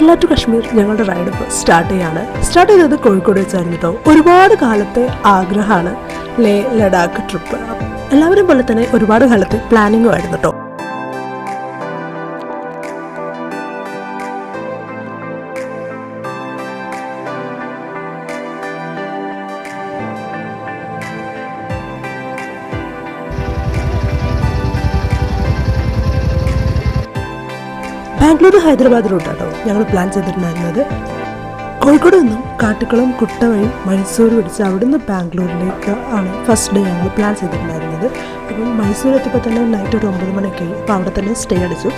Kerala to Kashmir ഞങ്ങളുടെ ride ഇപ്പോൾ start ചെയ്തത് കോഴിക്കോട് വെച്ചായിരുന്നു കേട്ടോ. ഒരുപാട് കാലത്തെ ആഗ്രഹമാണ് ലേ ലഡാക്ക് ട്രിപ്പ്. എല്ലാവരും പോലെ തന്നെ ഒരുപാട് കാലത്തെ പ്ലാനിങ്ങും ആയിരുന്നു കേട്ടോ. ബാംഗ്ലൂർ ഹൈദരാബാദ് റൂട്ടാട്ടോ ഞങ്ങൾ പ്ലാൻ ചെയ്തിട്ടുണ്ടായിരുന്നത്. കോഴിക്കോട് നിന്നും കാട്ടിക്കുളം കുട്ട വഴി മൈസൂർ പിടിച്ച് അവിടുന്ന് ബാംഗ്ലൂരിലേക്ക് ആണ് ഫസ്റ്റ് ഡേ ഞങ്ങൾ പ്ലാൻ ചെയ്തിട്ടുണ്ടായിരുന്നത്. അപ്പം മൈസൂർ എത്തിയപ്പോൾ തന്നെ നൈറ്റ് ഒരു 9 മണിയൊക്കെ ആയി. അപ്പോൾ അവിടെ തന്നെ സ്റ്റേ അടിച്ചു.